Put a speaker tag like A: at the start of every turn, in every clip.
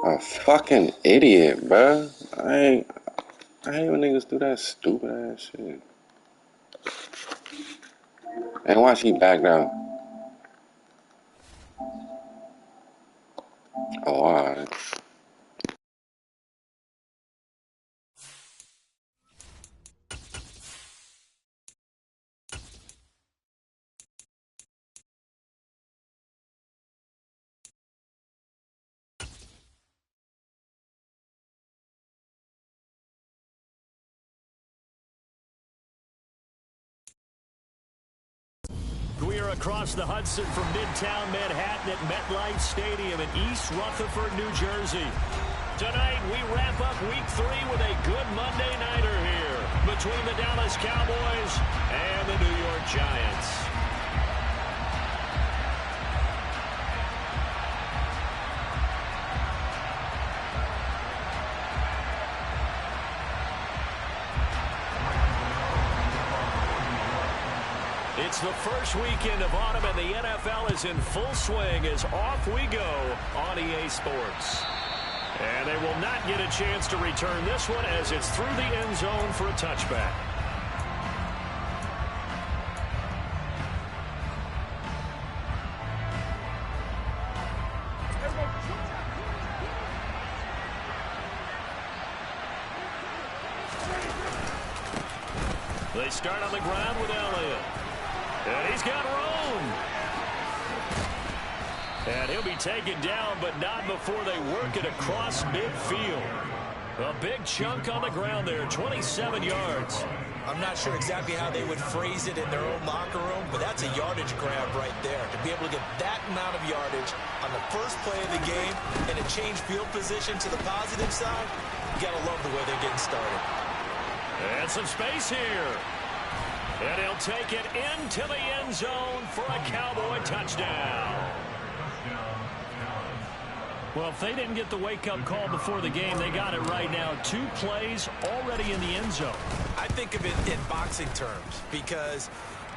A: A fucking idiot, bruh. I hate when niggas do that stupid ass shit. And watch he back down. Oh, alright.
B: We are across the Hudson from Midtown Manhattan at MetLife Stadium in East Rutherford, New Jersey. Tonight, we wrap up Week 3 with a good Monday nighter here between the Dallas Cowboys and the New York Giants. It's the first weekend of autumn, and the NFL is in full swing as off we go on EA Sports. And they will not get a chance to return this one as it's through the end zone for a touchback. They start on the ground with Elliott. And he's got room. And he'll be taken down, but not before they work it across midfield. A big chunk on the ground there, 27 yards.
C: I'm not sure exactly how they would phrase it in their own locker room, but that's a yardage grab right there. To be able to get that amount of yardage on the first play of the game and a change field position to the positive side, you got to love the way they're getting started.
B: And some space here. And he'll take it into the end zone for a Cowboy touchdown. Well, if they didn't get the wake-up call before the game, they got it right now. 2 plays already in the end zone.
C: I think of it in boxing terms because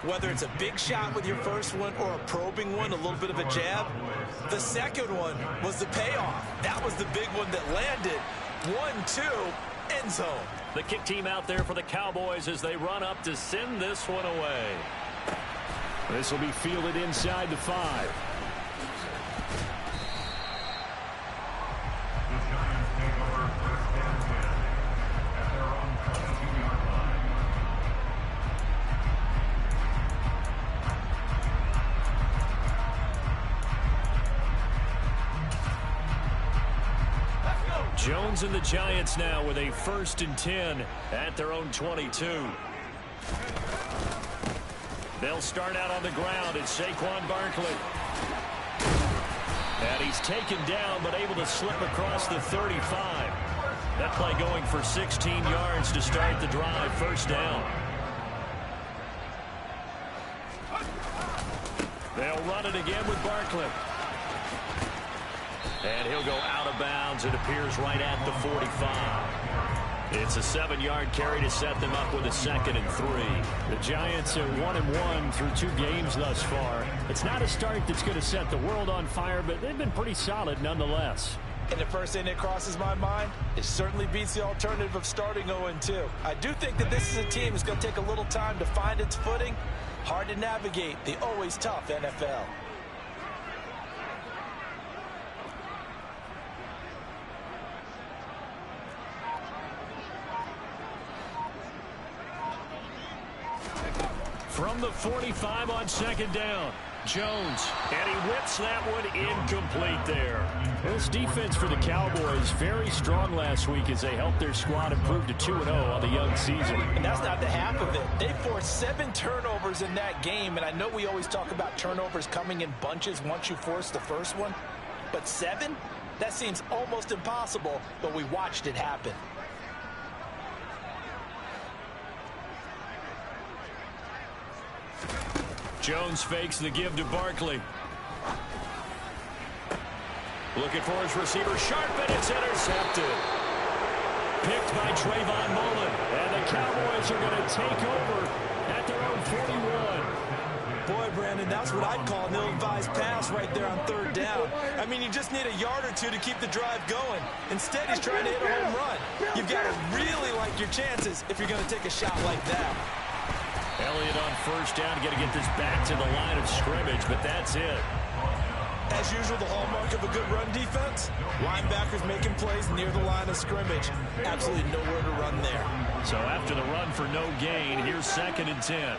C: whether it's a big shot with your first one or a probing one, a little bit of a jab, the second one was the payoff. That was the big one that landed. 1-2, end zone.
B: The kick team out there for the Cowboys as they run up to send this one away. This will be fielded inside the 5. Jones and the Giants now with a 1st and 10 at their own 22. They'll start out on the ground. It's Saquon Barkley. And he's taken down but able to slip across the 35. That play going for 16 yards to start the drive. 1st down. They'll run it again with Barkley. And he'll go out of bounds. It appears right at the 45. It's a 7-yard carry to set them up with a 2nd and 3. The Giants are 1-1 through 2 games thus far. It's not a start that's going to set the world on fire, but they've been pretty solid nonetheless.
C: And the first thing that crosses my mind, it certainly beats the alternative of starting 0-2. I do think that this is a team that's going to take a little time to find its footing. Hard to navigate the always tough NFL.
B: From the 45 on 2nd down, Jones, and he whips that one incomplete there. This defense for the Cowboys very strong last week as they helped their squad improve to 2-0 on the young season.
C: And that's not the half of it. They forced 7 turnovers in that game, and I know we always talk about turnovers coming in bunches once you force the first one, but 7? That seems almost impossible, but we watched it happen.
B: Jones fakes the give to Barkley. Looking for his receiver, sharp, and it's intercepted. Picked by Trayvon Mullen, and the Cowboys are going to take over at their own 41.
C: Boy, Brandon, that's what I'd call an ill-advised pass right there on third down. I mean, you just need a yard or two to keep the drive going. Instead, he's trying to hit a home run. You've got to really like your chances if you're going to take a shot like that.
B: Elliott on first down, got to get this back to the line of scrimmage, but that's it.
C: As usual, the hallmark of a good run defense, linebackers making plays near the line of scrimmage. Absolutely nowhere to run there.
B: So after the run for no gain, here's 2nd and 10.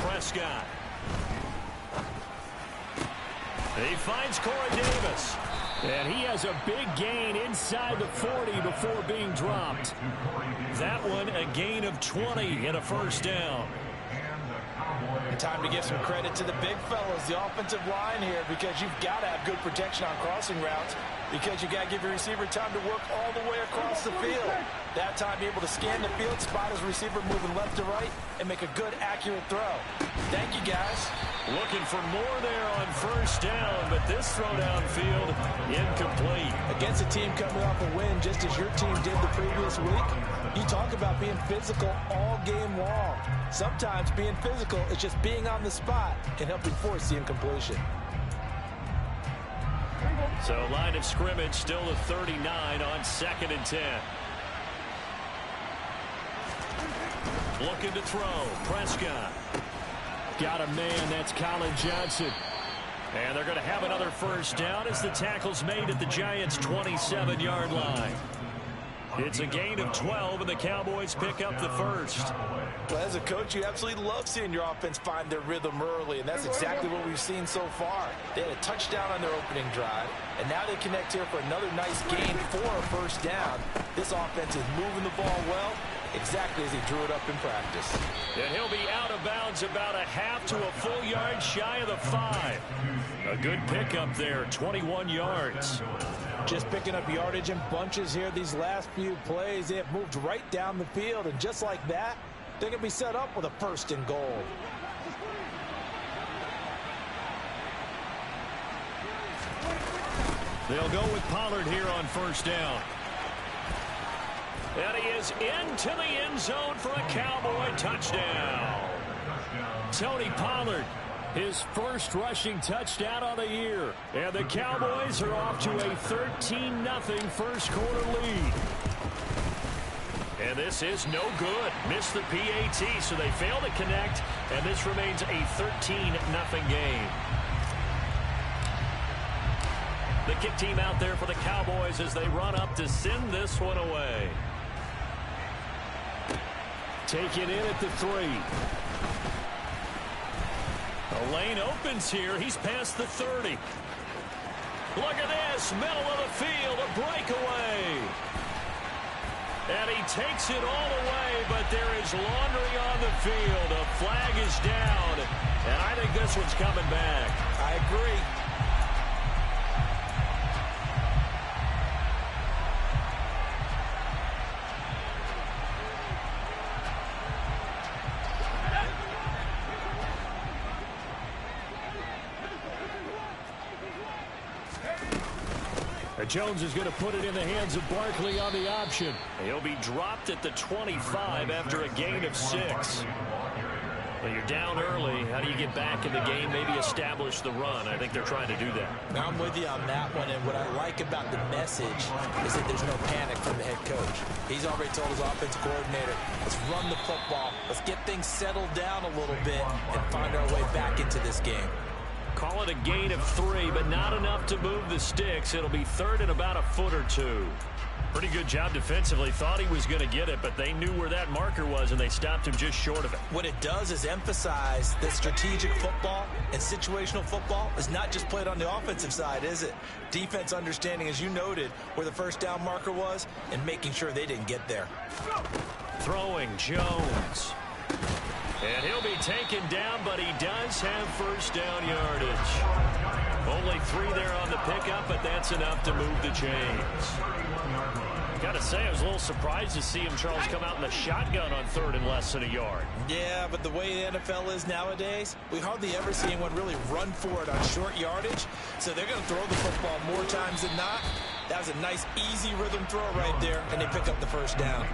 B: Prescott. He finds Corey Davis. And he has a big gain inside the 40 before being dropped. That one a gain of 20 and a first down.
C: And time to give some credit to the big fellas, the offensive line here, because you've got to have good protection on crossing routes, because you got to give your receiver time to work all the way across the field. That time, be able to scan the field, spot his receiver moving left to right, and make a good, accurate throw. Thank you, guys.
B: Looking for more there on first down, but this throw downfield incomplete.
C: Against a team coming off a win, just as your team did the previous week, you talk about being physical all game long. Sometimes being physical is just being on the spot and helping force the incompletion.
B: So line of scrimmage still a 39 on 2nd and 10. Looking to throw. Prescott. Got a man. That's Colin Johnson. And they're going to have another first down as the tackle's made at the Giants' 27-yard line. It's a gain of 12, and the Cowboys pick up the first.
C: Well, as a coach, you absolutely love seeing your offense find their rhythm early, and that's exactly what we've seen so far. They had a touchdown on their opening drive, and now they connect here for another nice gain for a first down. This offense is moving the ball well, exactly as he drew it up in practice.
B: And he'll be out of bounds about a half to a full yard shy of the 5. A good pickup there, 21 yards.
C: Just picking up yardage in bunches here these last few plays. They have moved right down the field, and just like that, they're going to be set up with a 1st and goal.
B: They'll go with Pollard here on first down. And he is into the end zone for a Cowboy touchdown. Tony Pollard, his first rushing touchdown on the year. And the Cowboys are off to a 13-0 first quarter lead. And this is no good. Missed the PAT, so they fail to connect, and this remains a 13-0 game. The kick team out there for the Cowboys as they run up to send this one away. Taken in at the 3. The lane opens here. He's past the 30. Look at this. Middle of the field. A breakaway. And he takes it all the way, but there is laundry on the field. A flag is down. And I think this one's coming back.
C: I agree.
B: Jones is going to put it in the hands of Barkley on the option. He'll be dropped at the 25 after a gain of 6. Well, you're down early. How do you get back in the game, maybe establish the run? I think they're trying to do that.
C: I'm with you on that one, and what I like about the message is that there's no panic from the head coach. He's already told his offensive coordinator, let's run the football, let's get things settled down a little bit and find our way back into this game.
B: Call it a gain of 3, but not enough to move the sticks. It'll be 3rd and about a foot or 2. Pretty good job defensively. Thought he was going to get it, but they knew where that marker was, and they stopped him just short of it.
C: What it does is emphasize that strategic football and situational football is not just played on the offensive side, is it? Defense understanding, as you noted, where the first down marker was and making sure they didn't get there.
B: Throwing Jones. And he'll be taken down, but he does have first down yardage. Only 3 there on the pickup, but that's enough to move the chains. Got to say, I was a little surprised to see him, Charles, come out in the shotgun on 3rd and less than a yard.
C: Yeah, but the way the NFL is nowadays, we hardly ever see anyone really run for it on short yardage. So they're going to throw the football more times than not. That was a nice, easy rhythm throw right there, and they pick up the first down.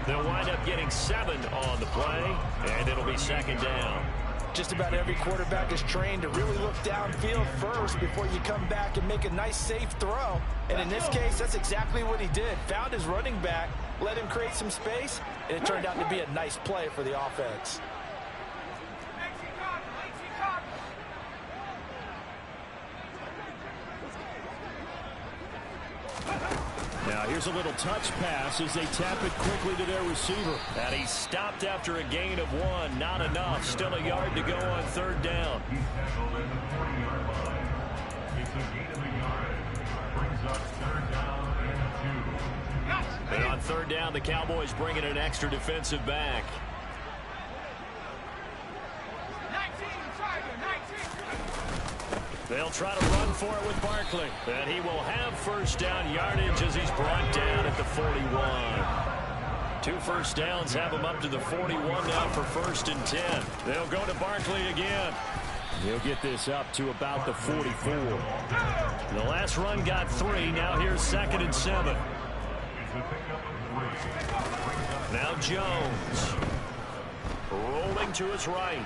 B: They'll wind up getting 7 on the play, and it'll be second down.
C: Just about every quarterback is trained to really look downfield first before you come back and make a nice, safe throw. And in this case, that's exactly what he did. Found his running back, let him create some space, and it turned out to be a nice play for the offense.
B: Now here's a little touch pass as they tap it quickly to their receiver. And he stopped after a gain of 1. Not enough. Still a yard to go on third down. And on third down, the Cowboys bring in an extra defensive back. They'll try to run for it with Barkley. And he will have first down yardage as he's brought down at the 41. 2 first downs have him up to the 41 now for 1st and 10. They'll go to Barkley again. He'll get this up to about the 44. The last run got 3. Now here's 2nd and 7. Now Jones. Rolling to his right.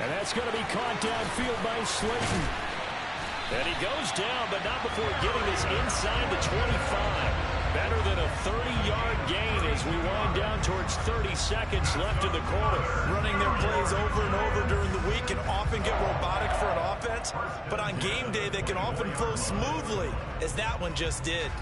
B: And that's going to be caught downfield by Slayton. And he goes down, but not before getting this inside the 25. Better than a 30-yard gain as we wind down towards 30 seconds left in the quarter.
C: Running their plays over and over during the week can often get robotic for an offense, but on game day they can often flow smoothly, as that one just did.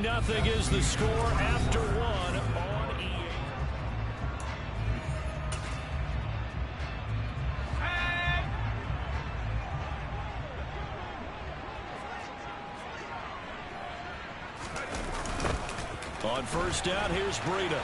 B: Nothing is the score after 1 on EA. On first down, here's Breida.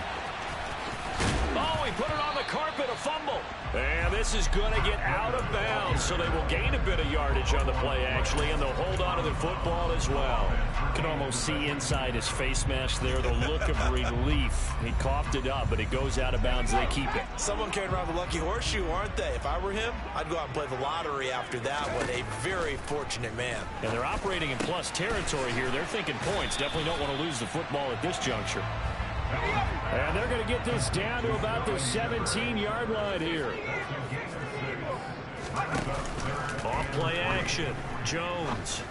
B: Oh, he put it on the carpet, a fumble. And this is going to get out of bounds, so they will gain a bit of yardage on the play, actually, and they'll hold on to the football as well. You can almost see inside his face mask there the look of relief. He coughed it up, but it goes out of bounds. They keep it.
C: Someone carrying around the lucky horseshoe, aren't they? If I were him, I'd go out and play the lottery after that one. A very fortunate man.
B: And they're operating in plus territory here. They're thinking points. Definitely don't want to lose the football at this juncture. And they're going to get this down to about the 17-yard line here. Off play action. Jones.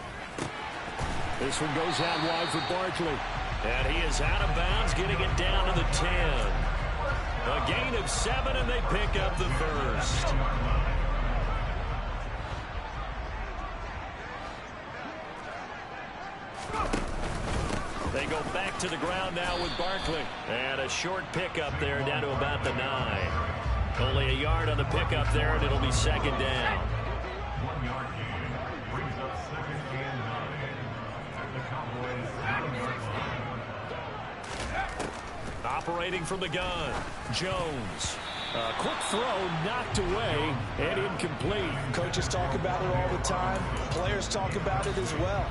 B: This one goes out wide for Barkley. And he is out of bounds, getting it down to the 10. A gain of 7, and they pick up the first. They go back to the ground now with Barkley. And a short pickup there down to about the 9. Only a yard on the pickup there, and it'll be second down.
D: 1 yard gain brings up 2nd and 9 at the Cowboys 7-yard line.
B: Operating from the gun, Jones. A quick throw knocked away and incomplete.
C: Coaches talk about it all the time. Players talk about it as well.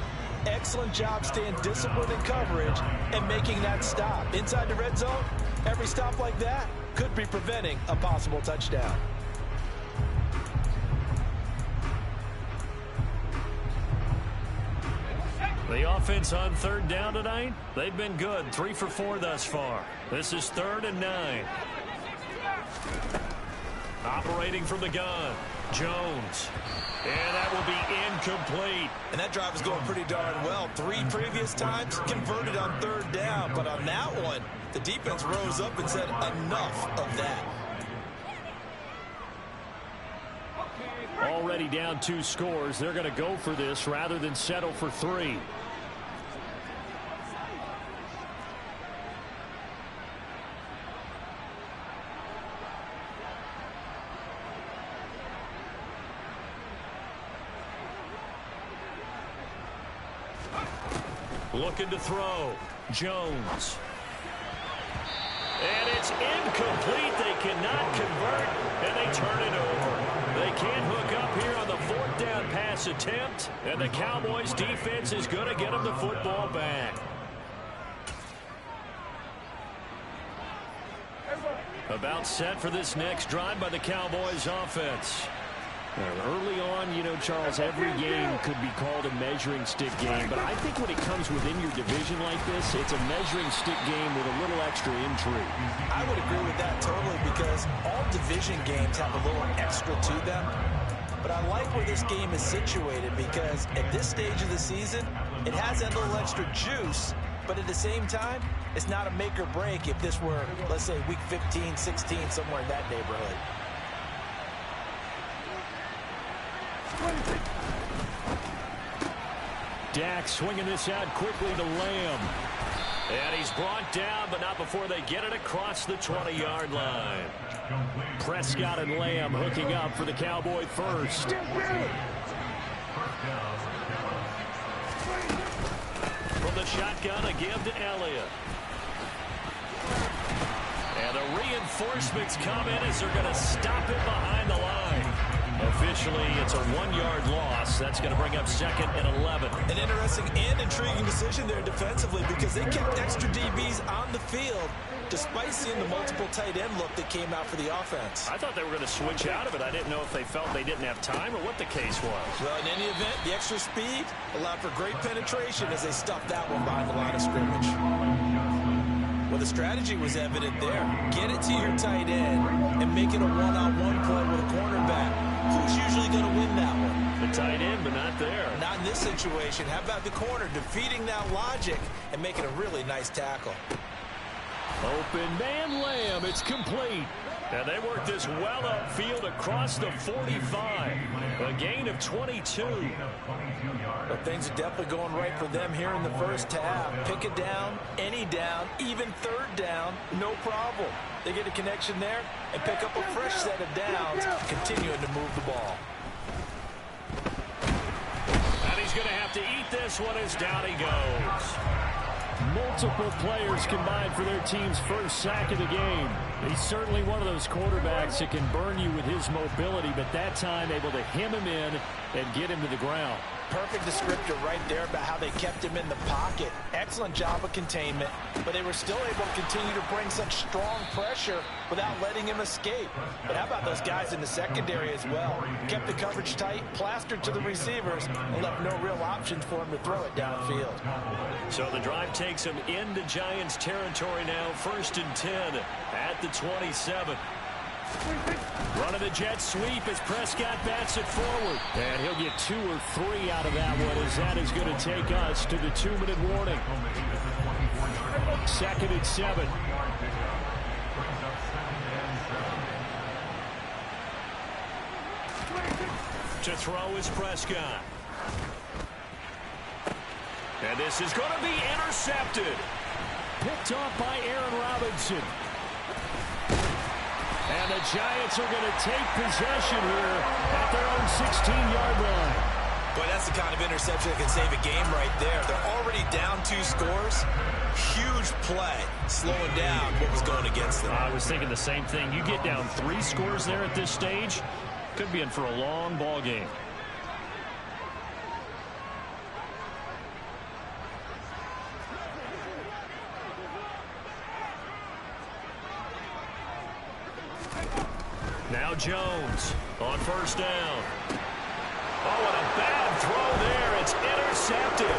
C: Excellent job staying disciplined in coverage and making that stop. Inside the red zone, every stop like that could be preventing a possible touchdown.
B: The offense on third down tonight, they've been good. 3 for 4 thus far. This is 3rd and 9. Operating from the gun, Jones. And that will be incomplete.
C: And that drive is going pretty darn well. 3 previous times converted on third down. But on that one, the defense rose up and said enough of that.
B: Already down 2 scores. They're going to go for this rather than settle for 3. Looking to throw. Jones. And it's incomplete. They cannot convert, and they turn it over. They can't hook up here on the fourth down pass attempt, and the Cowboys defense is going to get them the football back. About set for this next drive by the Cowboys offense. Early on, you know, Charles, every game could be called a measuring stick game, but I think when it comes within your division like this, it's a measuring stick game with a little extra intrigue.
C: I would agree with that totally, because all division games have a little extra to them. But I like where this game is situated, because at this stage of the season, it has that little extra juice, but at the same time, it's not a make or break if this were, let's say, week 15, 16, somewhere in that neighborhood.
B: Dak swinging this out quickly to Lamb. And he's brought down, but not before they get it across the 20-yard line. Prescott and Lamb hooking up for the Cowboy first. From the shotgun, a give to Elliott. And the reinforcements come in as they're going to stop it behind the line. Officially, it's a 1-yard loss. That's going to bring up second and 11.
C: An interesting and intriguing decision there defensively, because they kept extra DBs on the field despite seeing the multiple tight end look that came out for the offense.
B: I thought they were going to switch out of it. I didn't know if they felt they didn't have time or what the case was.
C: Well, in any event, the extra speed allowed for great penetration as they stuffed that one behind the line of scrimmage. Well, the strategy was evident there. Get it to your tight end and make it a one-on-one play with a cornerback. Who's usually going to win that one?
B: The tight end, but not there.
C: Not in this situation. How about the corner defeating that logic and making a really nice tackle?
B: Open man Lamb. It's complete. And they work this well upfield across the 45. A gain of 22.
C: But things are definitely going right for them here in the first half. Pick it down, any down, even third down, no problem. They get a connection there and pick up a fresh set of downs, continuing to move the ball.
B: And he's going to have to eat this one as down he goes. Multiple players combined for their team's first sack of the game. He's certainly one of those quarterbacks that can burn you with his mobility, but that time able to hem him in and get him to the ground.
C: Perfect descriptor right there about how they kept him in the pocket. Excellent job of containment, but they were still able to continue to bring such strong pressure without letting him escape. But how about those guys in the secondary as well? Kept the coverage tight, plastered to the receivers, and left no real options for him to throw it downfield.
B: So the drive takes him into Giants territory now, 1st and 10 at the 27. Running the jet sweep as Prescott bats it forward. And he'll get 2 or 3 out of that one, as that is going to take us to the 2-minute warning. 2nd and 7. To throw is Prescott. And this is going to be intercepted. Picked off by Aaron Robinson. And the Giants are going to take possession here at their own 16-yard line.
C: Boy, that's the kind of interception that can save a game right there. They're already down 2 scores. Huge play, slowing down what was going against them.
B: I was thinking the same thing. You get down 3 scores there at this stage, could be in for a long ball game. Now Jones on 1st down. Oh, and a bad throw there. It's intercepted.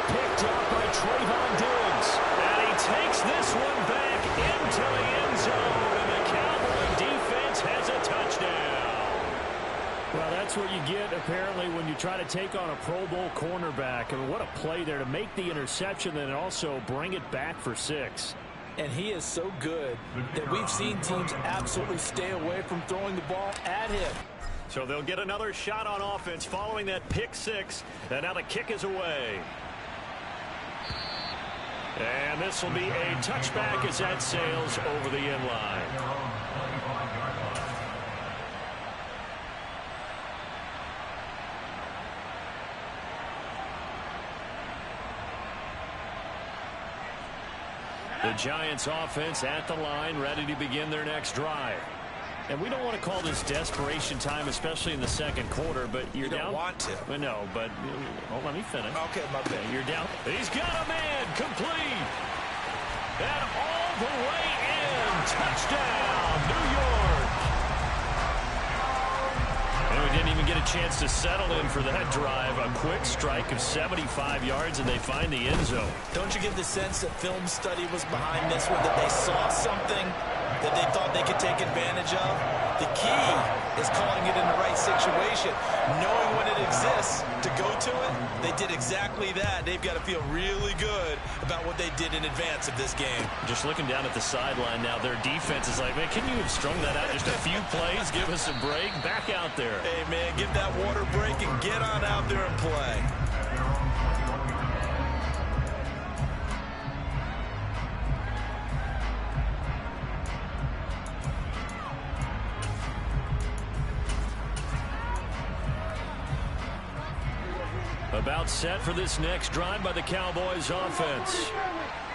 B: Picked up by Trayvon Diggs. And he takes this one back into the end zone. And the Cowboy defense has a touchdown. Well, that's what you get, apparently, when you try to take on a Pro Bowl cornerback. I mean, what a play there to make the interception and also bring it back for 6.
C: And he is so good that we've seen teams absolutely stay away from throwing the ball at him.
B: So they'll get another shot on offense following that pick 6. And now the kick is away. And this will be a touchback as that sails over the end line. The Giants offense at the line, ready to begin their next drive. And we don't want to call this desperation time, especially in the second quarter, but you're down.
C: You don't want to.
B: Well, no, but let me finish.
C: Okay, my bad.
B: You're down. He's got a man complete. And all the way in. Touchdown, New York. And we didn't even get a chance to settle in for that drive. A quick strike of 75 yards, and they find the end zone.
C: Don't you get the sense that film study was behind this one, that they saw something that they thought they could take advantage of? The key is calling it in the right situation, knowing when it exists to go to it. They did exactly that. They've got to feel really good about what they did in advance of this game.
B: Just looking down at the sideline now, their defense is like, man, can you have strung that out just a few plays? Give us a break. Back out there.
C: Hey, man, give that water break and get on out there and play.
B: About set for this next drive by the Cowboys offense.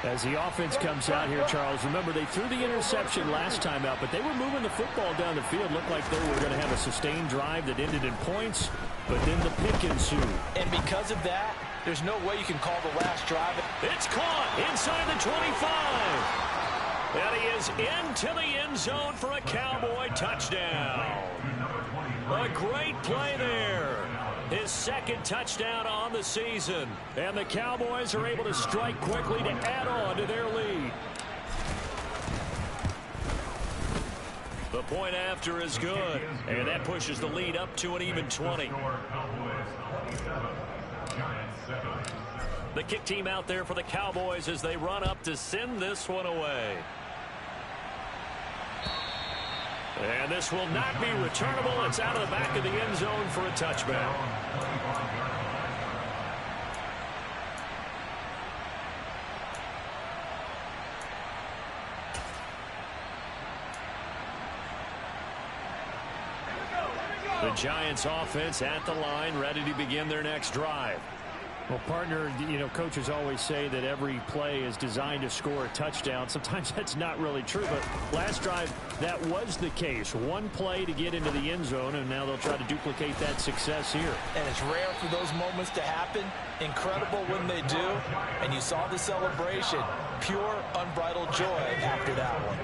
B: As the offense comes out here, Charles, remember they threw the interception last time out, but they were moving the football down the field. Looked like they were going to have a sustained drive that ended in points, but then the pick ensued.
C: And because of that, there's no way you can call the last drive.
B: It's caught inside the 25. And he is into the end zone for a Cowboy touchdown. A great play there. His second touchdown on the season. And the Cowboys are able to strike quickly to add on to their lead. The point after is good. And that pushes the lead up to an even 20. The kick team out there for the Cowboys as they run up to send this one away. And this will not be returnable. It's out of the back of the end zone for a touchback. The Giants offense at the line, ready to begin their next drive. Well, partner, you know, coaches always say that every play is designed to score a touchdown. Sometimes that's not really true, but last drive, that was the case. One play to get into the end zone, and now they'll try to duplicate that success here.
C: And it's rare for those moments to happen. Incredible when they do. And you saw the celebration. Pure, unbridled joy after that one.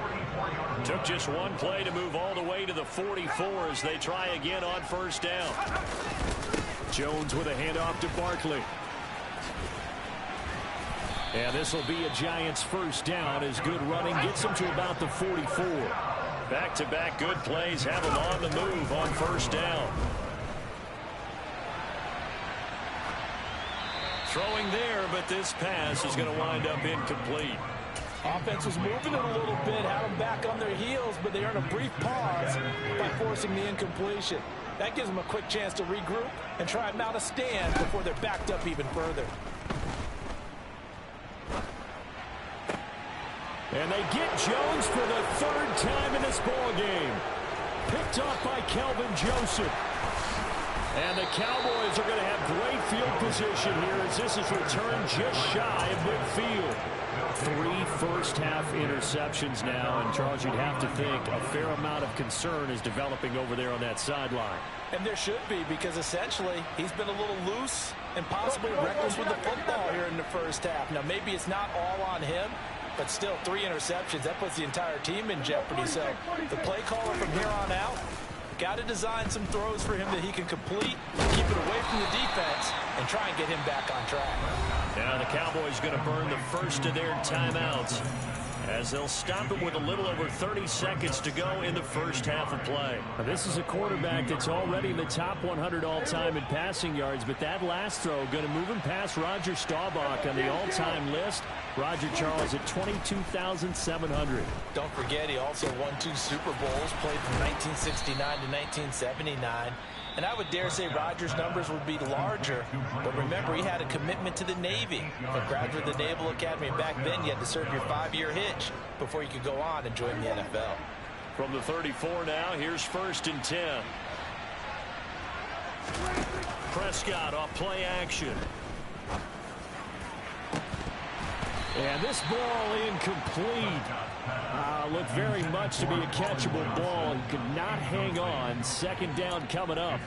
B: Took just one play to move all the way to the 44 as they try again on first down. Jones with a handoff to Barkley. And this will be a Giants first down as good running gets them to about the 44. Back-to-back good plays have them on the move on first down. Throwing there, but this pass is going to wind up incomplete.
C: Offense was moving it a little bit, had them back on their heels, but they earned a brief pause by forcing the incompletion. That gives them a quick chance to regroup and try and mount a stand before they're backed up even further.
B: And they get Jones for the third time in this ball game. Picked off by Kelvin Joseph. And the Cowboys are going to have great field position here as this is returned just shy of midfield. 3 first-half interceptions now, and Charles, you'd have to think a fair amount of concern is developing over there on that sideline.
C: And there should be, because essentially he's been a little loose and possibly reckless with the football here in the first half. Now, maybe it's not all on him, but still 3 interceptions. That puts the entire team in jeopardy. So the play caller from here on out got to design some throws for him that he can complete, keep it away from the defense, and try and get him back on track.
B: Now the Cowboys going to burn the first of their timeouts as they'll stop it with a little over 30 seconds to go in the first half of play. Now, this is a quarterback that's already in the top 100 all-time in passing yards, but that last throw going to move him past Roger Staubach on the all-time list. Roger Charles at 22,700.
C: Don't forget, he also won 2 Super Bowls, played from 1969 to 1979. And I would dare say Rodgers' numbers would be larger, but remember, he had a commitment to the Navy. A graduate of the Naval Academy back then, you had to serve your 5-year hitch before you could go on and join the NFL.
B: From the 34 now, here's 1st and 10. Prescott off play action. And this ball incomplete. Looked very much to be a catchable ball and could not hang on. Second down coming up.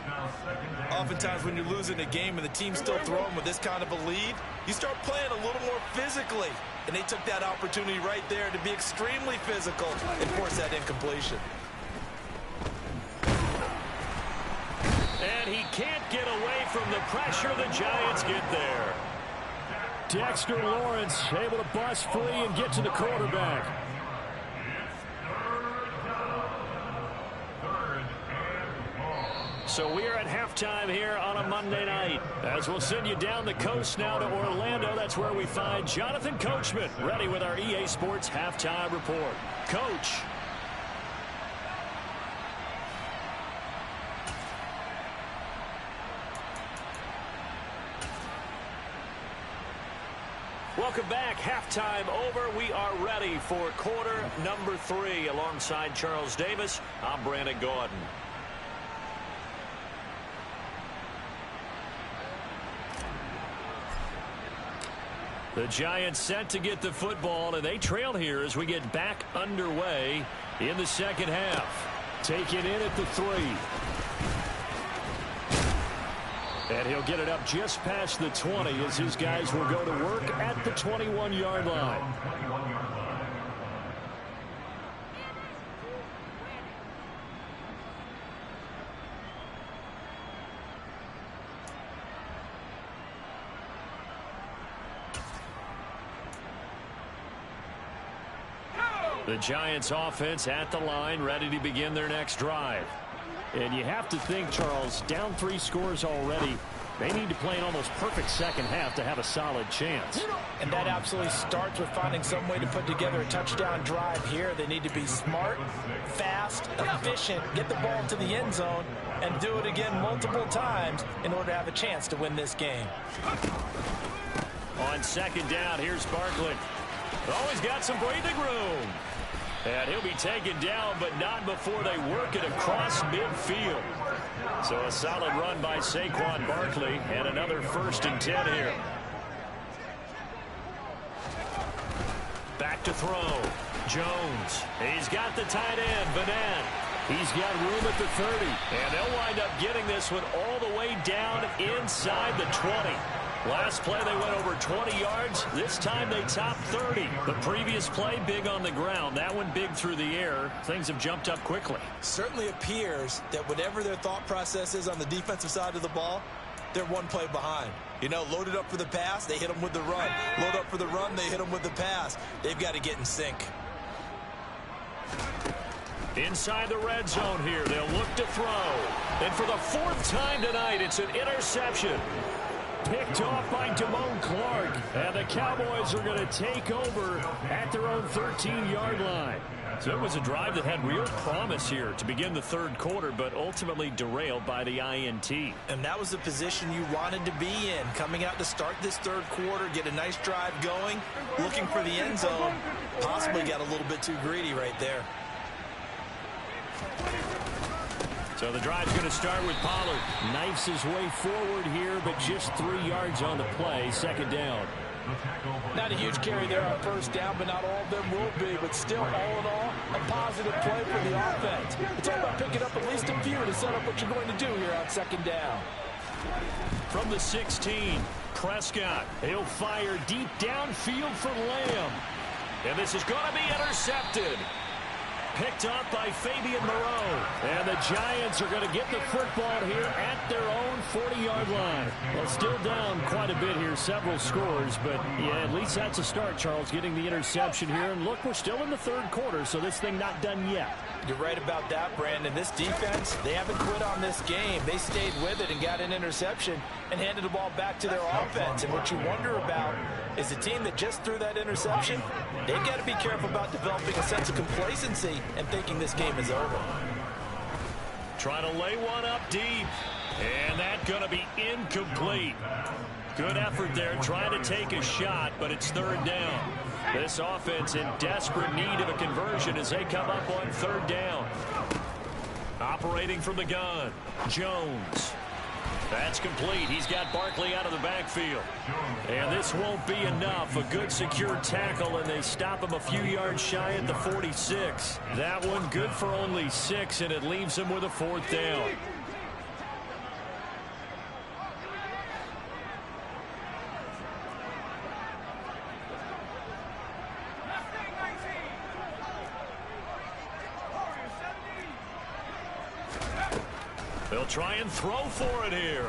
C: Oftentimes when you're losing a game and the team's still throwing with this kind of a lead, you start playing a little more physically. And they took that opportunity right there to be extremely physical and force that incompletion.
B: And he can't get away from the pressure. The Giants get there. Dexter Lawrence able to bust free and get to the quarterback. So we are at halftime here on a Monday night. As we'll send you down the coast now to Orlando. That's where we find Jonathan Coachman ready with our EA Sports halftime report. Coach. Welcome back. Halftime over. We are ready for quarter number 3. Alongside Charles Davis, I'm Brandon Gaudin. The Giants set to get the football, and they trail here as we get back underway in the second half. Taken in at the 3. And he'll get it up just past the 20 as his guys will go to work at the 21-yard line. The Giants offense at the line, ready to begin their next drive. And you have to think, Charles, down 3 scores already. They need to play an almost perfect second half to have a solid chance.
E: And that absolutely starts with finding some way to put together a touchdown drive here. They need to be smart, fast, efficient, get the ball to the end zone, and do it again multiple times in order to have a chance to win this game.
B: On second down, here's Barkley. Always got some breathing room. And he'll be taken down, but not before they work it across midfield. So a solid run by Saquon Barkley, and another 1st and 10 here. Back to throw. Jones. He's got the tight end, Vanette. He's got room at the 30. And they'll wind up getting this one all the way down inside the 20. Last play, they went over 20 yards. This time, they topped 30. The previous play, big on the ground. That one big through the air. Things have jumped up quickly.
C: Certainly appears that whatever their thought process is on the defensive side of the ball, they're one play behind. You know, loaded up for the pass, they hit them with the run. Load up for the run, they hit them with the pass. They've got to get in sync.
B: Inside the red zone here, they'll look to throw. And for the 4th time tonight, it's an interception. Picked off by Damone Clark. And the Cowboys are going to take over at their own 13-yard line. So it was a drive that had real promise here to begin the 3rd quarter, but ultimately derailed by the INT.
C: And that was the position you wanted to be in. Coming out to start this 3rd quarter, get a nice drive going, looking for the end zone. Possibly got a little bit too greedy right there.
B: So the drive's going to start with Pollard. Knifes his way forward here, but just 3 yards on the play. Second down.
E: Not a huge carry there on 1st down, but not all of them will be. But still, all in all, a positive play for the offense. It's all about picking up at least a few to set up what you're going to do here on 2nd down.
B: From the 16, Prescott. He'll fire deep downfield for Lamb. And this is going to be intercepted. Picked up by Fabian Moreau. And the Giants are going to get the football here at their own 40-yard line. Well, still down quite a bit here, several scores. But, yeah, at least that's a start, Charles, getting the interception here. And, look, we're still in the 3rd quarter, so this thing not done yet.
E: You're right about that, Brandon. This defense, they haven't quit on this game. They stayed with it and got an interception and handed the ball back to their offense. And what you wonder about is a team that just threw that interception, they've got to be careful about developing a sense of complacency and thinking this game is over.
B: Trying to lay one up deep. And that's going to be incomplete. Good effort there, trying to take a shot, but it's 3rd down. This offense in desperate need of a conversion as they come up on 3rd down. Operating from the gun, Jones. That's complete. He's got Barkley out of the backfield. And this won't be enough. A good secure tackle, and they stop him a few yards shy at the 46. That one good for only 6, and it leaves him with a 4th down. They'll try and throw for it here.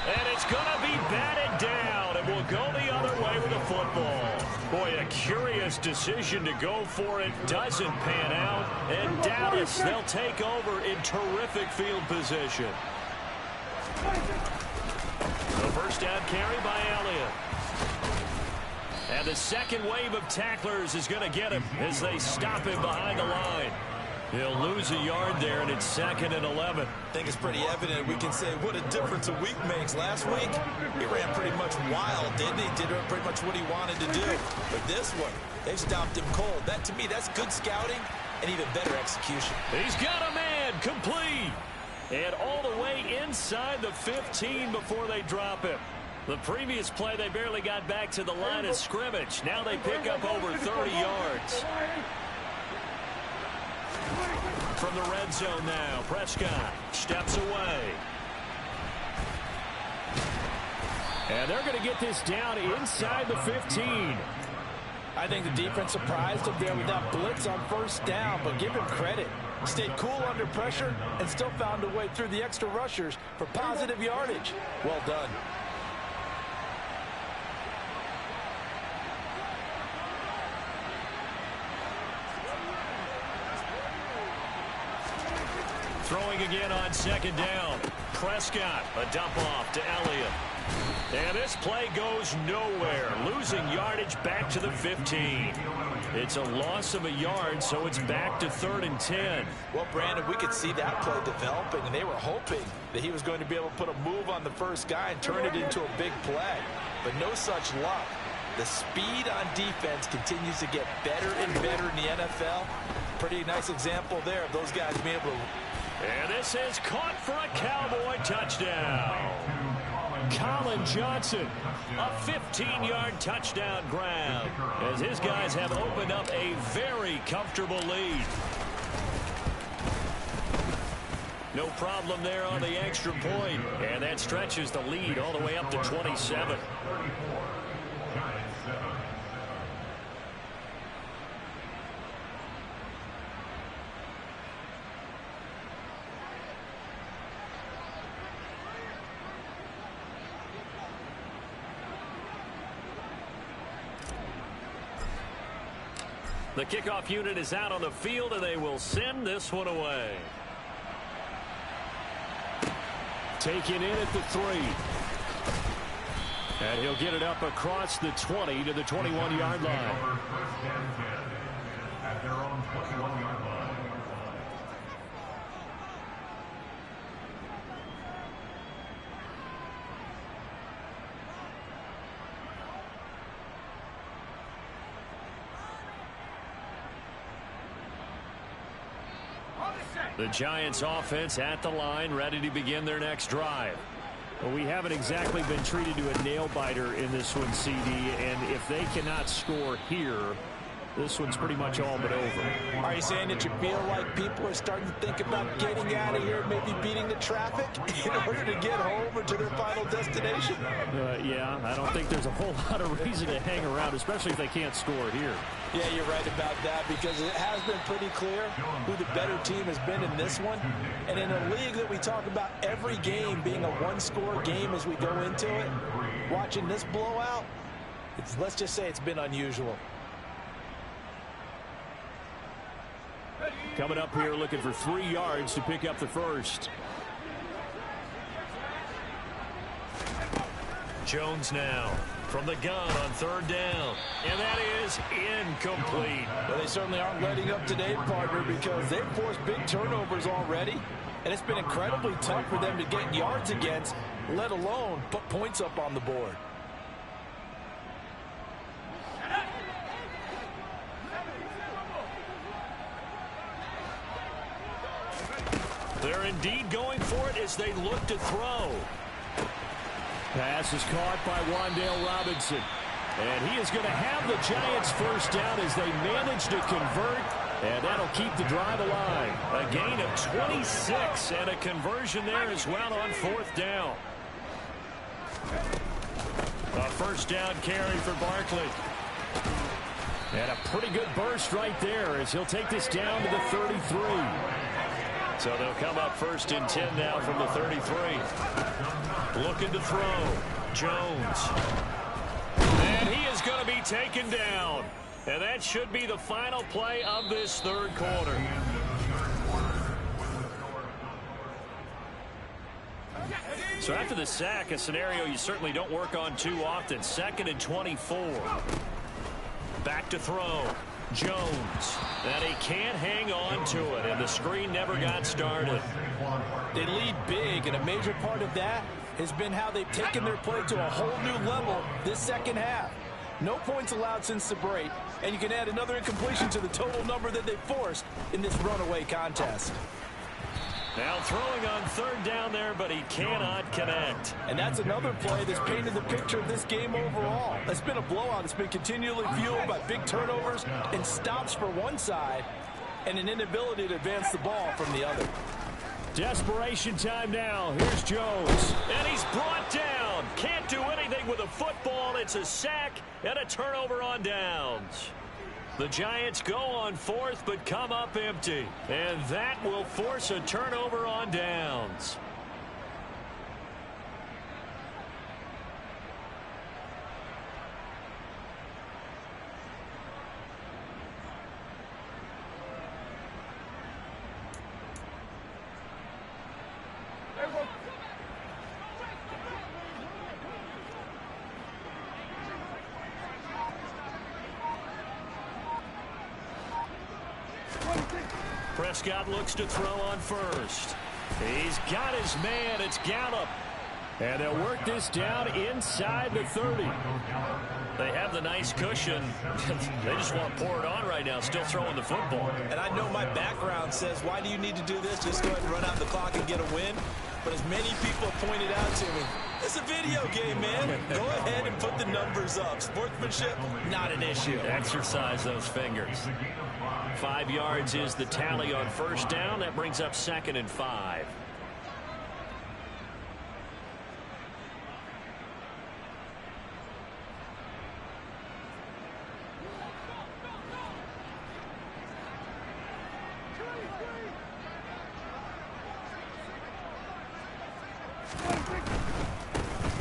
B: And it's going to be batted down, and will go the other way with the football. Boy, a curious decision to go for it. Doesn't pan out. And Dallas, they'll take over in terrific field position. The first down carry by Elliott. And the second wave of tacklers is going to get him as they stop him behind the line. He'll lose a yard there, and it's 2nd and 11.
C: I think it's pretty evident. We can say what a difference a week makes. Last week, he ran pretty much wild, didn't he? Did pretty much what he wanted to do. But this one, they stopped him cold. That, to me, that's good scouting and even better execution.
B: He's got a man complete. And all the way inside the 15 before they drop him. The previous play, they barely got back to the line of scrimmage. Now they pick up over 30 yards. From the red zone now, Prescott steps away. And they're going to get this down inside the 15.
E: I think the defense surprised him there with that blitz on first down, but give him credit. Stayed cool under pressure and still found a way through the extra rushers for positive yardage. Well done.
B: Throwing again on 2nd down. Prescott, a dump off to Elliott. And this play goes nowhere. Losing yardage back to the 15. It's a loss of a yard, so it's back to 3rd and 10.
E: Well, Brandon, we could see that play developing, and they were hoping that he was going to be able to put a move on the first guy and turn it into a big play. But no such luck. The speed on defense continues to get better and better in the NFL. Pretty nice example there of those guys being able to...
B: And this is caught for a Cowboy touchdown. Colin Johnson, a 15-yard touchdown grab, as his guys have opened up a very comfortable lead. No problem there on the extra point, and that stretches the lead all the way up to 27. The kickoff unit is out on the field, and they will send this one away. Taken in at the 3. And he'll get it up across the 20 to the 21-yard line.
D: At their own 21-yard line.
B: The Giants offense at the line, ready to begin their next drive. Well, we haven't exactly been treated to a nail-biter in this one, CD, and if they cannot score here, this one's pretty much all but over.
E: Are you saying that you feel like people are starting to think about getting out of here, maybe beating the traffic in order to get home or to their final destination?
B: Yeah, I don't think there's a whole lot of reason to hang around, especially if they can't score here.
E: Yeah, you're right about that, because it has been pretty clear who the better team has been in this one. And in a league that we talk about every game being a one-score game as we go into it, watching this blowout, let's just say it's been unusual.
B: Coming up here looking for 3 yards to pick up the first. Jones now from the gun on 3rd down. And that is incomplete.
E: Well, they certainly aren't letting up today, partner, because they've forced big turnovers already. And it's been incredibly tough for them to get yards against, let alone put points up on the board.
B: They're indeed going for it as they look to throw. Pass is caught by Wan'Dale Robinson. And he is going to have the Giants first down as they manage to convert. And that'll keep the drive alive. A gain of 26 and a conversion there as well on 4th down. A first down carry for Barkley. And a pretty good burst right there as he'll take this down to the 33. So they'll come up 1st and 10 now from the 33. Looking to throw. Jones. And he is going to be taken down. And that should be the final play of this 3rd quarter. So after the sack, a scenario you certainly don't work on too often. 2nd and 24. Back to throw. Jones. And he can't hang on to it. And the screen never got started.
E: They lead big, and a major part of that has been how they've taken their play to a whole new level this second half. No points allowed since the break, and you can add another incompletion to the total number that they forced in this runaway contest.
B: Now throwing on 3rd down there, but he cannot connect.
E: And that's another play that's painted the picture of this game overall. It's been a blowout. It's been continually fueled by big turnovers and stops for one side and an inability to advance the ball from the other.
B: Desperation time now. Here's Jones. And he's brought down. Can't do anything with a football. It's a sack and a turnover on downs. The Giants go on 4th but come up empty. And that will force a turnover on downs. Prescott looks to throw on 1st. He's got his man. It's Gallup. And they'll work this down inside the 30. They have the nice cushion. They just want to pour it on right now, still throwing the football.
C: And I know my background says, why do you need to do this? Just go ahead and run out the clock and get a win. But as many people have pointed out to me, it's a video game, man. Go ahead and put the numbers up. Sportsmanship, not an issue.
B: Exercise those fingers. 5 yards is the tally on 1st down. That brings up 2nd and 5.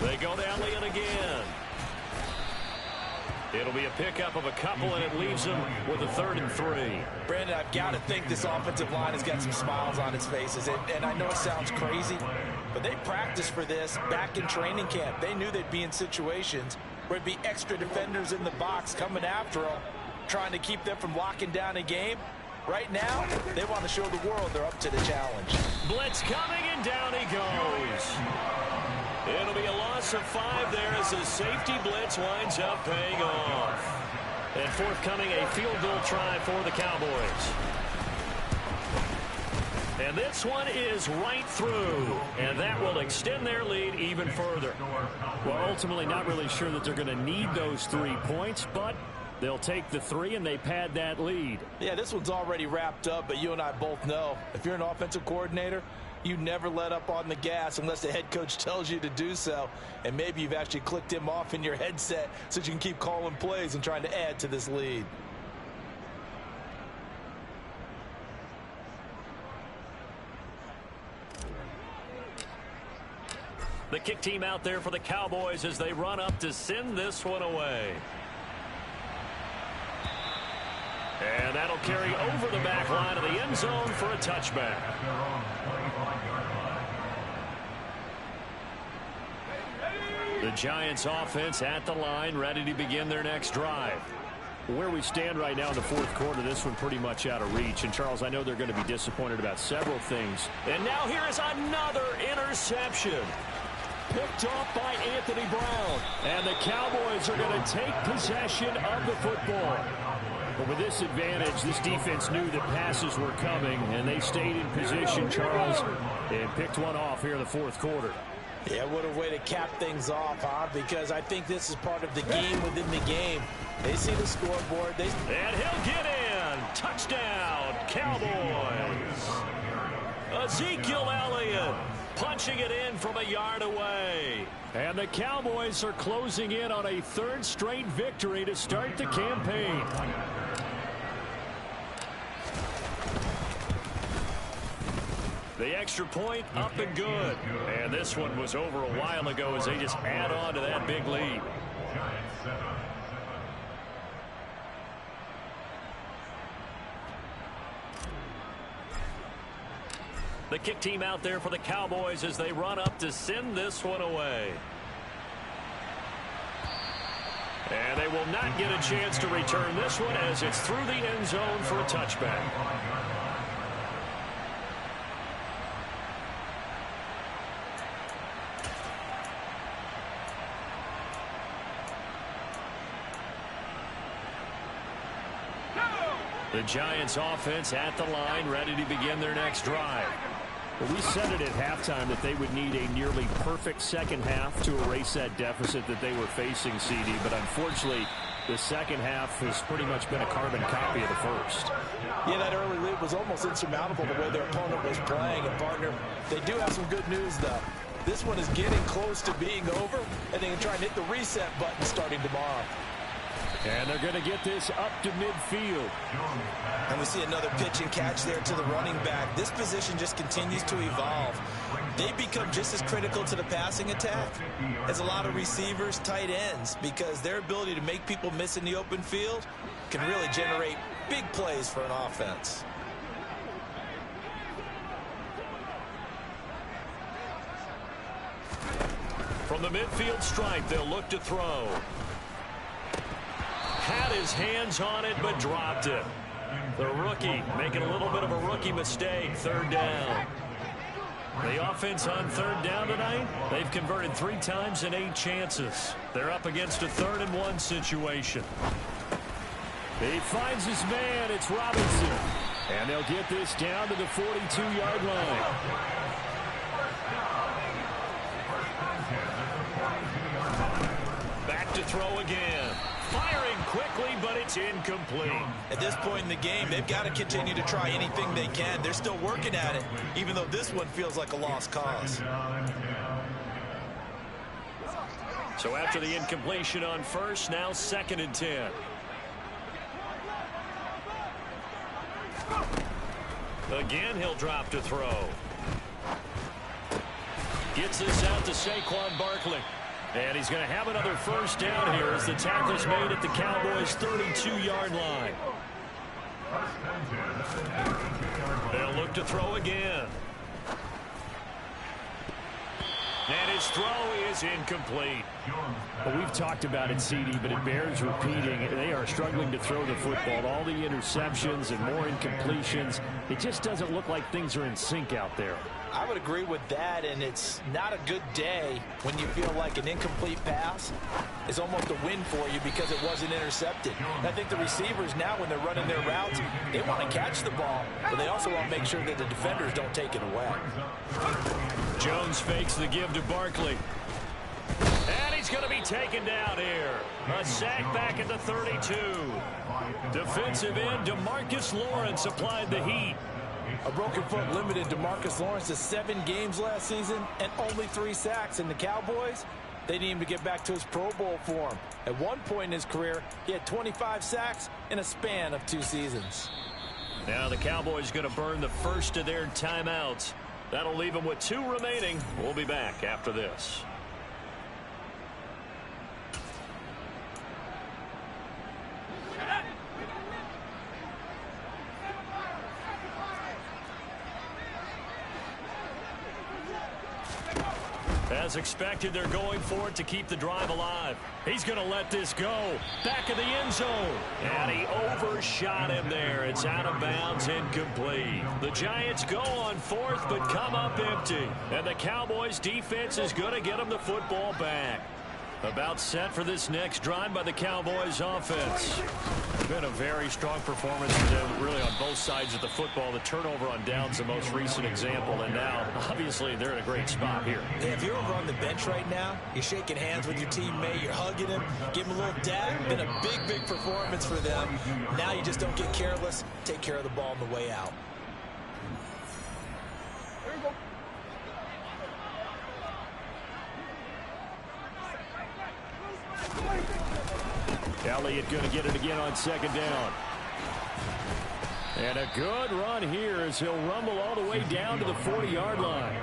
B: They go down Leon again. It'll be a pickup of a couple, and it leaves them with a 3rd and 3.
E: Brandon, I've got to think this offensive line has got some smiles on its faces. And I know it sounds crazy, but they practiced for this back in training camp. They knew they'd be in situations where it'd be extra defenders in the box coming after them, trying to keep them from locking down a game. Right now, they want to show the world they're up to the challenge.
B: Blitz coming, and down he goes. It'll be a loss of 5 there as the safety blitz winds up paying off. And forthcoming, a field goal try for the Cowboys. And this one is right through, and that will extend their lead even further. Well, ultimately, not really sure that they're going to need those 3 points, but they'll take the 3 and they pad that lead.
E: Yeah, this one's already wrapped up, but you and I both know if you're an offensive coordinator, you never let up on the gas unless the head coach tells you to do so. And maybe you've actually clicked him off in your headset so you can keep calling plays and trying to add to this lead.
B: The kick team out there for the Cowboys as they run up to send this one away. And that'll carry over the back line of the end zone for a touchback. The Giants offense at the line, ready to begin their next drive. Where we stand right now in the 4th quarter, this one pretty much out of reach. And, Charles, I know they're going to be disappointed about several things. And now here is another interception. Picked off by Anthony Brown. And the Cowboys are going to take possession of the football. But with this advantage, this defense knew that passes were coming, and they stayed in position, Charles, and picked one off here in the fourth quarter.
E: Yeah, what a way to cap things off, huh? Because I think this is part of the game within the game. They see the scoreboard.
B: And he'll get in. Touchdown, Cowboys. Ezekiel Elliott punching it in from a yard away. And the Cowboys are closing in on a third straight victory to start the campaign. The extra point up and good. And this one was over a while ago as they just add on to that big lead. The kick team out there for the Cowboys as they run up to send this one away. And they will not get a chance to return this one as it's through the end zone for a touchback. The Giants offense at the line, ready to begin their next drive. Well, we said it at halftime that they would need a nearly perfect second half to erase that deficit that they were facing, CD. But unfortunately, the second half has pretty much been a carbon copy of the first.
E: Yeah, that early lead was almost insurmountable the way their opponent was playing. And, partner, they do have some good news, though. This one is getting close to being over, and they can try and hit the reset button starting tomorrow.
B: And they're going to get this up to midfield.
C: And we see another pitch and catch there to the running back. This position just continues to evolve. They become just as critical to the passing attack as a lot of receivers, tight ends, because their ability to make people miss in the open field can really generate big plays for an offense.
B: From the midfield stripe, they'll look to throw. Had his hands on it, but dropped it. The rookie making a little bit of a rookie mistake. Third down. The offense on third down tonight, they've converted 3 times in 8 chances. They're up against a 3rd-and-1 situation. He finds his man. It's Robinson. And they'll get this down to the 42-yard line. Back to throw again. Firing quickly, but it's incomplete.
C: At this point in the game, they've got to continue to try anything they can. They're still working at it, even though this one feels like a lost cause.
B: So after the incompletion on first, now 2nd and 10. Again, he'll drop to throw. Gets this out to Saquon Barkley. And he's going to have another first down here as the tackle's made at the Cowboys' 32-yard line. They'll look to throw again. And his throw is incomplete. Well, we've talked about it, CD, but it bears repeating. They are struggling to throw the football. All the interceptions and more incompletions. It just doesn't look like things are in sync out there.
E: I would agree with that, and it's not a good day when you feel like an incomplete pass is almost a win for you because it wasn't intercepted. And I think the receivers now, when they're running their routes, they want to catch the ball, but they also want to make sure that the defenders don't take it away.
B: Jones fakes the give to Barkley. And he's going to be taken down here. A sack back at the 32. Defensive end DeMarcus Lawrence applied the heat.
E: A broken foot limited DeMarcus Lawrence to 7 games last season and only 3 sacks. And the Cowboys, they need him to get back to his Pro Bowl form. At one point in his career, he had 25 sacks in a span of 2 seasons.
B: Now the Cowboys going to burn the first of their timeouts. That'll leave them with 2 remaining. We'll be back after this. As expected, they're going for it to keep the drive alive. He's going to let this go. Back of the end zone. And he overshot him there. It's out of bounds, incomplete. The Giants go on 4th, but come up empty. And the Cowboys defense is going to get them the football back. About set for this next drive by the Cowboys offense. Been a very strong performance for them, really on both sides of the football. The turnover on downs the most recent example, and now obviously they're in a great spot here.
E: Yeah, if you're over on the bench right now, you're shaking hands with your teammate, you're hugging him, give him a little dab. Been a big performance for them. Now you just don't get careless, take care of the ball on the way out.
B: Elliott going to get it again on second down. And a good run here as he'll rumble all the way down to the 40-yard line.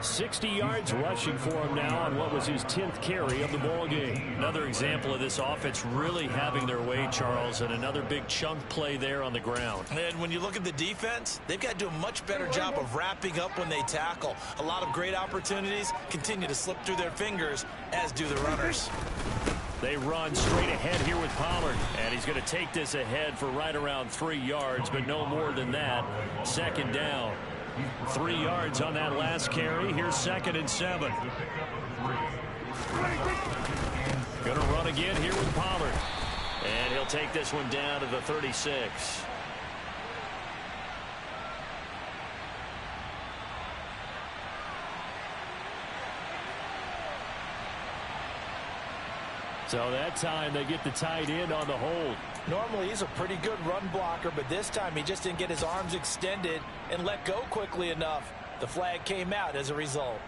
B: 60 yards rushing for him now on what was his 10th carry of the ball game. Another example of this offense really having their way, Charles, and another big chunk play there on the ground.
E: And when you look at the defense, they've got to do a much better job of wrapping up when they tackle. A lot of great opportunities continue to slip through their fingers, as do the runners.
B: They run straight ahead here with Pollard, and he's going to take this ahead for right around 3 yards, but no more than that. Second down. 3 yards on that last carry. Here's 2nd and 7. Going to run again here with Pollard, and he'll take this one down to the 36. So that time they get the tight end on the hold.
E: Normally he's a pretty good run blocker, but this time he just didn't get his arms extended and let go quickly enough. The flag came out as a result.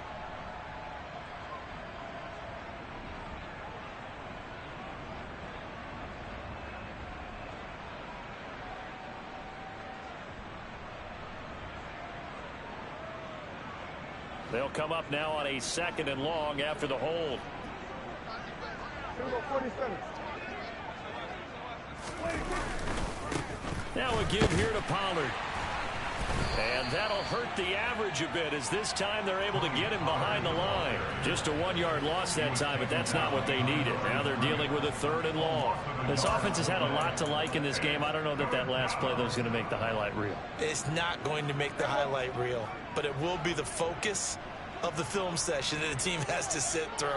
B: They'll come up now on a 2nd and long after the hold. Now a give here to Pollard. And that'll hurt the average a bit as this time they're able to get him behind the line. Just a 1-yard loss that time, but that's not what they needed. Now they're dealing with a 3rd and long. This offense has had a lot to like in this game. I don't know that last play, though, is going to make the highlight reel.
E: It's not going to make the highlight reel, but it will be the focus of the film session that the team has to sit through.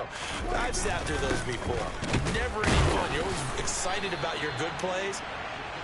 E: I've sat through those before. Never any fun. You're always excited about your good plays,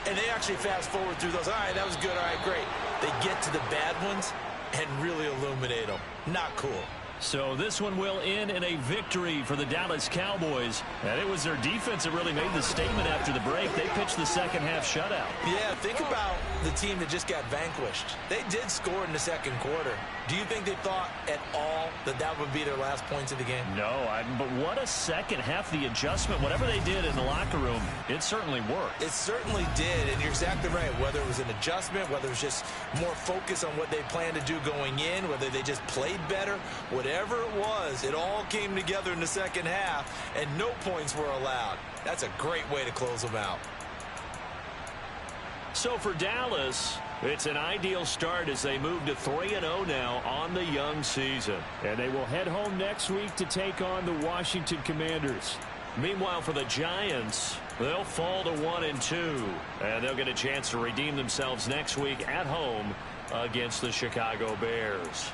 E: and they actually fast forward through those. All right, that was good. All right, great. They get to the bad ones and really illuminate them. Not cool.
B: So this one will end in a victory for the Dallas Cowboys. And it was their defense that really made the statement after the break. They pitched the second half shutout.
E: Yeah, think about the team that just got vanquished. They did score in the second quarter. Do you think they thought at all that that would be their last points of the game?
B: No, but what a second half. The adjustment, whatever they did in the locker room, it certainly worked.
E: It certainly did, and you're exactly right. Whether it was an adjustment, whether it was just more focus on what they planned to do going in, whether they just played better, whatever it was, it all came together in the second half, and no points were allowed. That's a great way to close them out.
B: So for Dallas, it's an ideal start as they move to 3-0 now on the young season. And they will head home next week to take on the Washington Commanders. Meanwhile, for the Giants, they'll fall to 1-2. And they'll get a chance to redeem themselves next week at home against the Chicago Bears.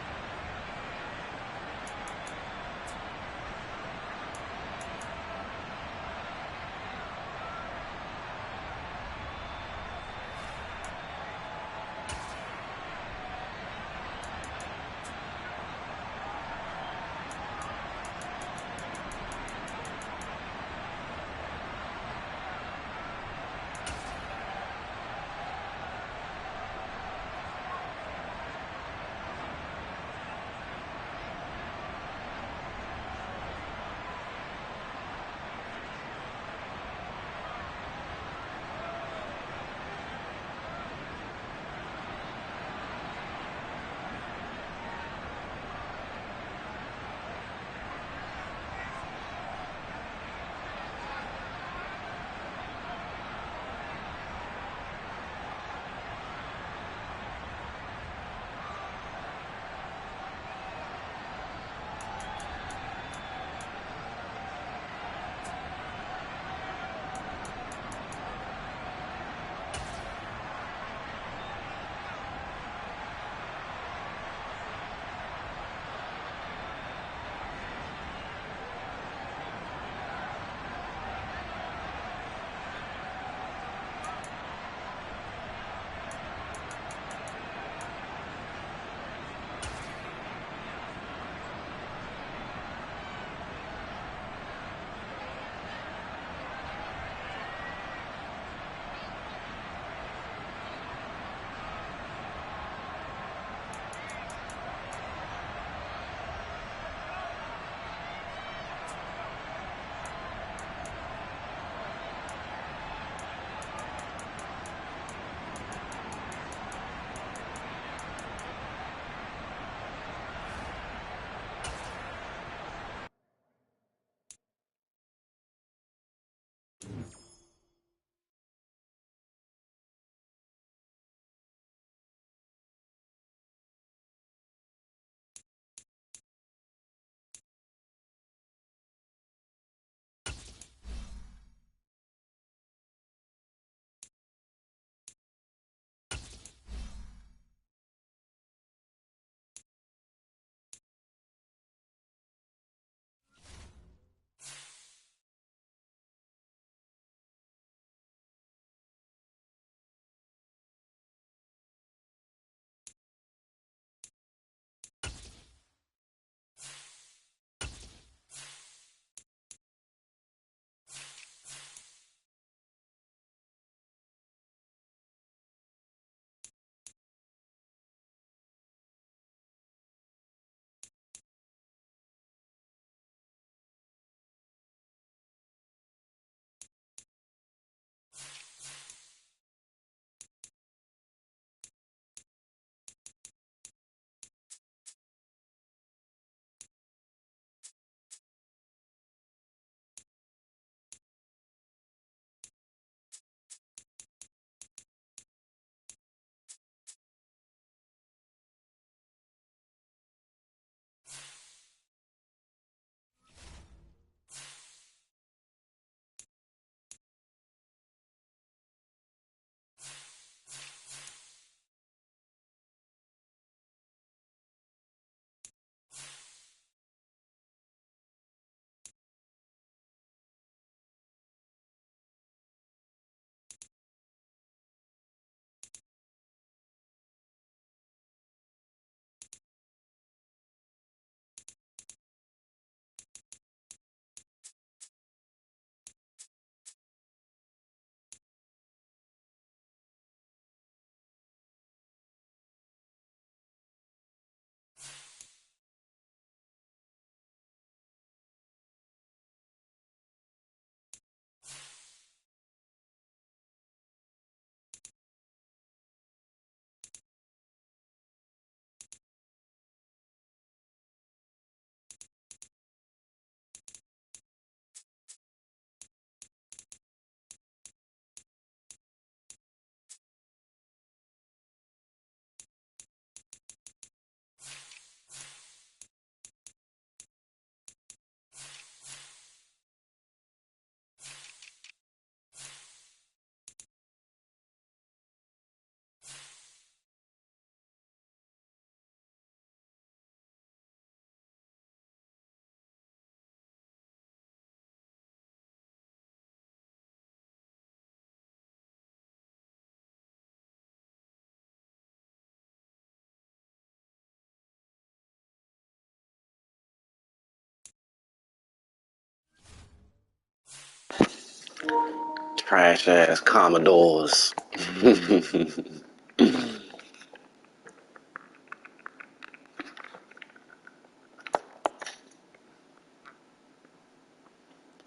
A: Trash ass Commodores.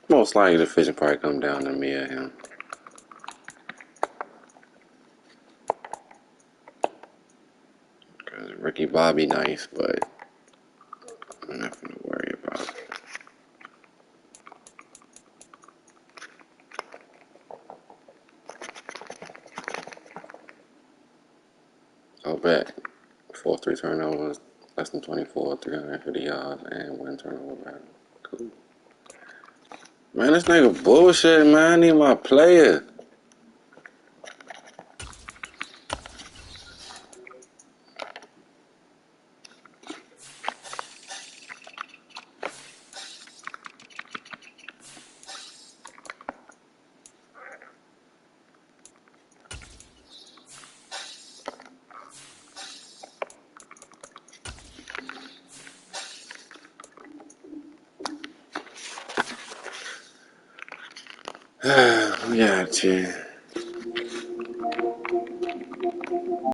A: Most likely the fishing probably come down to me and him. Cause Ricky Bobby nice, but I'm not gonna worry about it. I'll bet 4-3 turnovers, less than 24, 350 yards, and 1 turnover battle. Cool. Man, this nigga bullshit, man. I need my player. We got you.